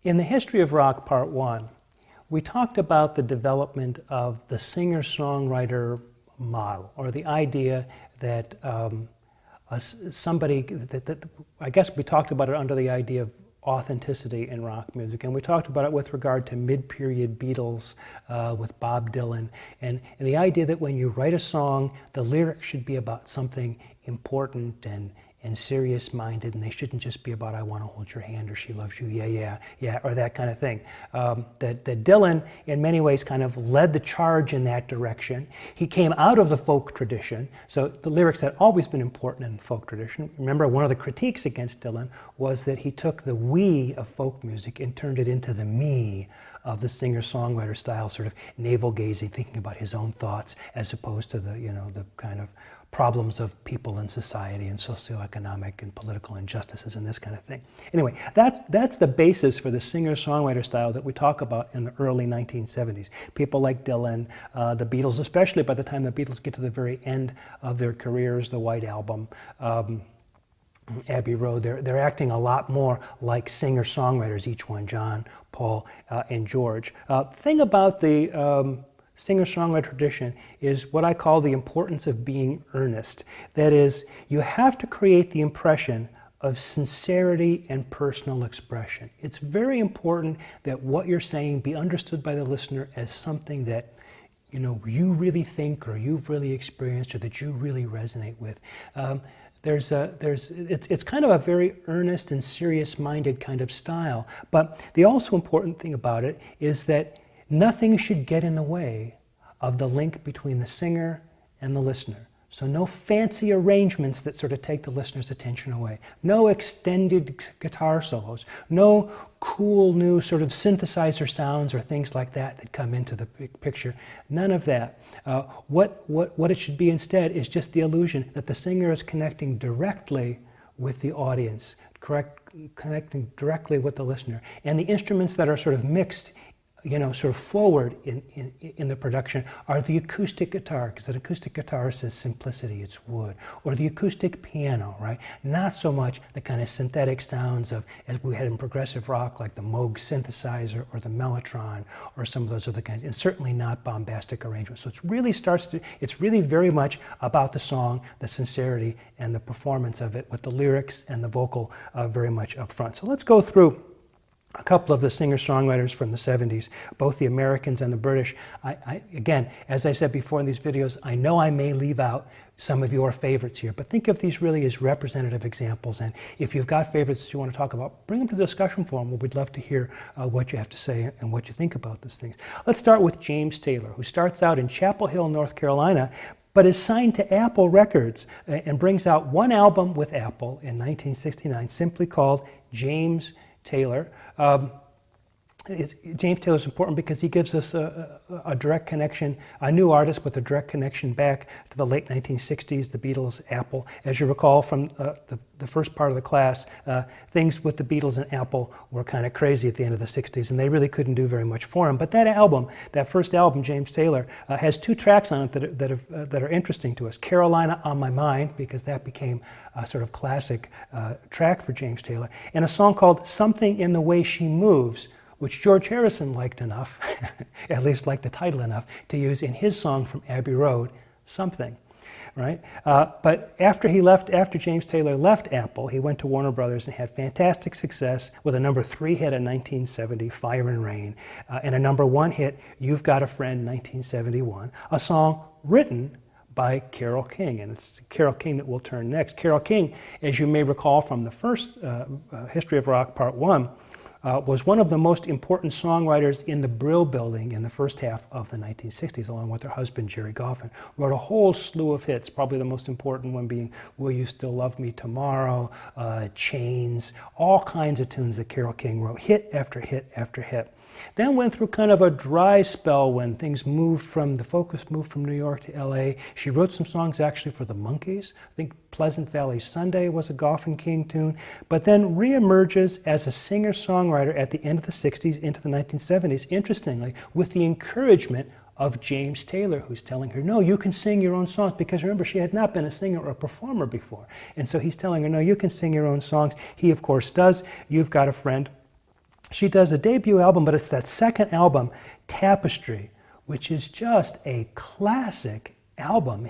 In the History of Rock, Part 1, we talked about the development of the singer-songwriter model, or the idea that I guess we talked about it under the idea of authenticity in rock music, and we talked about it with regard to mid-period Beatles with Bob Dylan, and the idea that when you write a song, the lyrics should be about something important and serious-minded, and they shouldn't just be about "I want to hold your hand" or "She loves you, yeah, yeah, yeah," or that kind of thing. That Dylan, in many ways, kind of led the charge in that direction. He came out of the folk tradition, so the lyrics had always been important in folk tradition. Remember, one of the critiques against Dylan was that he took the "we" of folk music and turned it into the "me" of the singer-songwriter style, sort of navel-gazing, thinking about his own thoughts, as opposed to the kind of problems of people and society and socioeconomic and political injustices and this kind of thing. Anyway, that's the basis for the singer-songwriter style that we talk about in the early 1970s. People like Dylan, the Beatles, especially by the time the Beatles get to the very end of their careers, the White Album, Abbey Road, they're acting a lot more like singer-songwriters, each one, John, Paul, and George. Thing about the singer-songwriter tradition is what I call the importance of being earnest. That is, you have to create the impression of sincerity and personal expression. It's very important that what you're saying be understood by the listener as something that you really think, or you've really experienced, or that you really resonate with. It's kind of a very earnest and serious-minded kind of style. But the also important thing about it is that nothing should get in the way of the link between the singer and the listener. So no fancy arrangements that sort of take the listener's attention away. No extended guitar solos. No cool new sort of synthesizer sounds or things like that come into the picture. None of that. What it should be instead is just the illusion that the singer is connecting directly with the audience, connecting directly with the listener. And the instruments that are sort of mixed sort of forward in the production are the acoustic guitar, because an acoustic guitar says simplicity, it's wood, or the acoustic piano, right? Not so much the kind of synthetic sounds of, as we had in progressive rock, like the Moog synthesizer or the Mellotron or some of those other kinds, and certainly not bombastic arrangements. So it's really very much about the song, the sincerity, and the performance of it, with the lyrics and the vocal very much up front. So let's go through a couple of the singer-songwriters from the 70s, both the Americans and the British. Again, as I said before in these videos, I know I may leave out some of your favorites here, but think of these really as representative examples. And if you've got favorites that you want to talk about, bring them to the discussion forum. We'd love to hear what you have to say and what you think about these things. Let's start with James Taylor, who starts out in Chapel Hill, North Carolina, but is signed to Apple Records and brings out one album with Apple in 1969, simply called James Taylor. James Taylor is important because he gives us a direct connection, a new artist with a direct connection back to the late 1960s, the Beatles, Apple. As you recall from the first part of the class, things with the Beatles and Apple were kind of crazy at the end of the 60s, and they really couldn't do very much for him. But that album, that first album, James Taylor, has two tracks on it that are interesting to us. Carolina on My Mind, because that became a sort of classic track for James Taylor, and a song called Something in the Way She Moves, which George Harrison liked enough, at least liked the title enough, to use in his song from Abbey Road, Something, right? But after James Taylor left Apple, he went to Warner Brothers and had fantastic success with a #3 hit in 1970, Fire and Rain, and a #1 hit, You've Got a Friend, 1971, a song written by Carole King, and it's Carole King that we'll turn next. Carole King, as you may recall from the first History of Rock Part 1, was one of the most important songwriters in the Brill Building in the first half of the 1960s, along with her husband, Jerry Goffin. Wrote a whole slew of hits, probably the most important one being Will You Still Love Me Tomorrow, Chains, all kinds of tunes that Carole King wrote, hit after hit after hit. Then went through kind of a dry spell when things the focus moved from New York to LA. She wrote some songs actually for the Monkees. I think Pleasant Valley Sunday was a Goffin King tune, but then reemerges as a singer-songwriter at the end of the 60s into the 1970s, interestingly, with the encouragement of James Taylor, who's telling her, no, you can sing your own songs, because remember, she had not been a singer or a performer before. And so he's telling her, no, you can sing your own songs. He, of course, does. You've Got a Friend she does a debut album, but it's that second album, Tapestry, which is just a classic album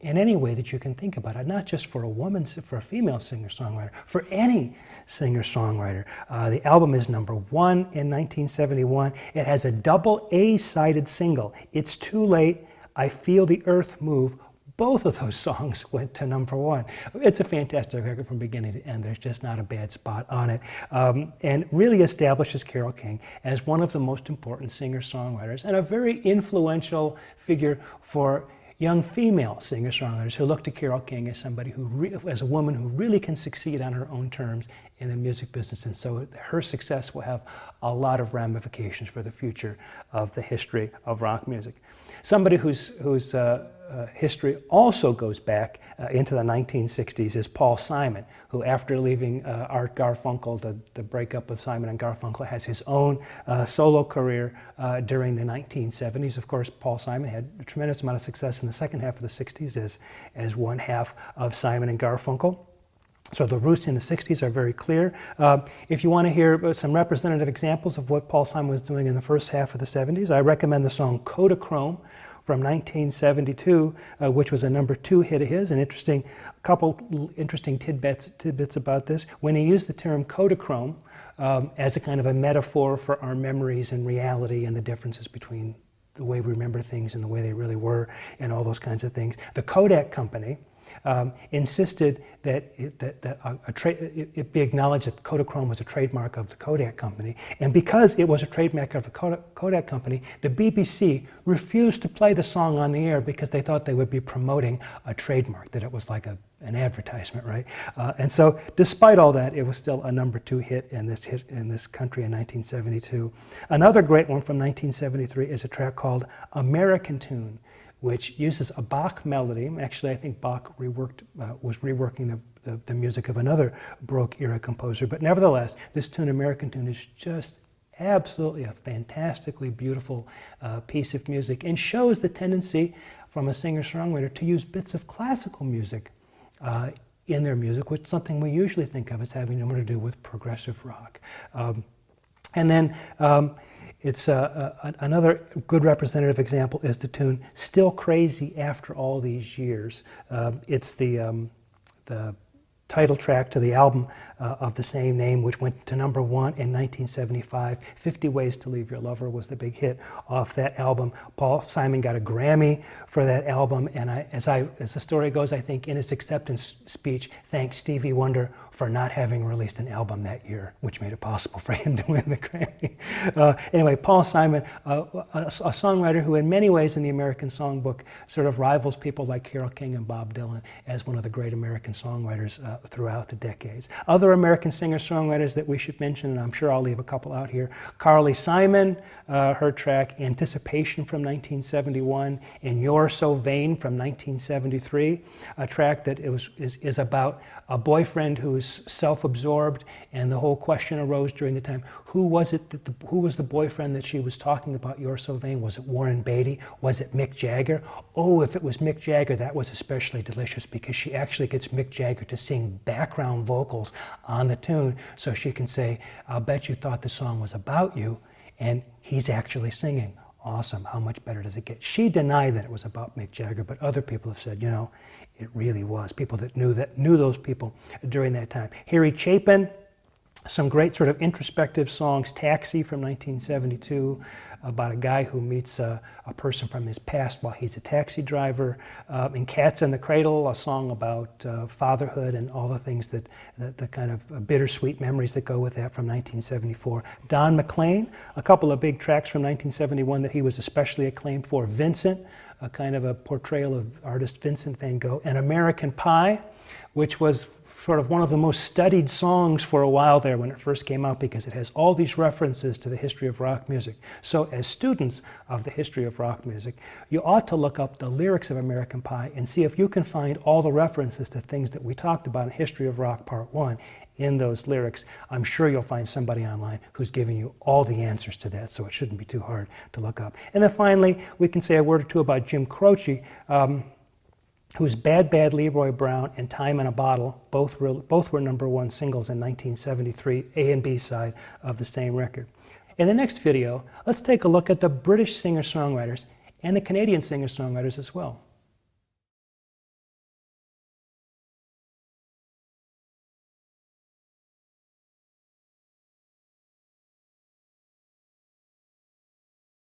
in any way that you can think about it, not just for a woman, for a female singer-songwriter, for any singer-songwriter. The album is number 1 in 1971. It has a double A-sided single, It's Too Late, I Feel the Earth Move. Both of those songs went to number 1. It's a fantastic record from beginning to end. There's just not a bad spot on it. And really establishes Carole King as one of the most important singer-songwriters and a very influential figure for young female singer-songwriters who look to Carole King as somebody as a woman who really can succeed on her own terms in the music business. And so her success will have a lot of ramifications for the future of the history of rock music. Somebody whose history also goes back into the 1960s is Paul Simon, who after leaving Art Garfunkel, the breakup of Simon and Garfunkel, has his own solo career during the 1970s. Of course, Paul Simon had a tremendous amount of success in the second half of the 60s as one half of Simon and Garfunkel. So the roots in the 60s are very clear. If you want to hear some representative examples of what Paul Simon was doing in the first half of the 70s, I recommend the song Kodachrome from 1972, which was a number 2 hit of his. An couple interesting tidbits about this. When he used the term Kodachrome as a kind of a metaphor for our memories and reality and the differences between the way we remember things and the way they really were and all those kinds of things, the Kodak company insisted that it be acknowledged that Kodachrome was a trademark of the Kodak company. And because it was a trademark of the Kodak company, the BBC refused to play the song on the air because they thought they would be promoting a trademark, that it was like an advertisement, right? And so despite all that, it was still a number 2 hit in this country in 1972. Another great one from 1973 is a track called American Tune, which uses a Bach melody. Actually, I think Bach was reworking the music of another Baroque-era composer. But nevertheless, this tune, American Tune, is just absolutely a fantastically beautiful piece of music and shows the tendency from a singer-songwriter to use bits of classical music in their music, which is something we usually think of as having more to do with progressive rock. And then it's another good representative example is the tune Still Crazy After All These Years. It's the title track to the album of the same name, which went to number 1 in 1975. 50 Ways to Leave Your Lover was the big hit off that album. Paul Simon got a Grammy for that album, and as the story goes, I think in his acceptance speech, thanked Stevie Wonder for not having released an album that year, which made it possible for him to win the Grammy. Anyway, Paul Simon, a songwriter who in many ways in the American songbook sort of rivals people like Carole King and Bob Dylan as one of the great American songwriters throughout the decades. Other American singer-songwriters that we should mention, and I'm sure I'll leave a couple out here, Carly Simon, her track Anticipation from 1971, and You're So Vain from 1973, a track that is about a boyfriend who's self-absorbed, and the whole question arose during the time, who was the boyfriend that she was talking about, You're So Vain? Was it Warren Beatty? Was it Mick Jagger? Oh, if it was Mick Jagger, that was especially delicious because she actually gets Mick Jagger to sing background vocals on the tune so she can say, I'll bet you thought the song was about you, and he's actually singing. Awesome, how much better does it get? She denied that it was about Mick Jagger, but other people have said, it really was. People that knew those people during that time. Harry Chapin, some great sort of introspective songs. Taxi from 1972, about a guy who meets a person from his past while he's a taxi driver. And Cats in the Cradle, a song about fatherhood and all the things the kind of bittersweet memories that go with that from 1974. Don McLean, a couple of big tracks from 1971 that he was especially acclaimed for. Vincent, a kind of a portrayal of artist Vincent van Gogh. And American Pie, which was sort of one of the most studied songs for a while there when it first came out because it has all these references to the history of rock music. So as students of the history of rock music, you ought to look up the lyrics of American Pie and see if you can find all the references to things that we talked about in History of Rock Part 1 in those lyrics. I'm sure you'll find somebody online who's giving you all the answers to that, so it shouldn't be too hard to look up. And then finally, we can say a word or two about Jim Croce. whose Bad Bad Leroy Brown and Time in a Bottle both were #1 singles in 1973, A and B side of the same record. In the next video, let's take a look at the British singer-songwriters and the Canadian singer-songwriters as well.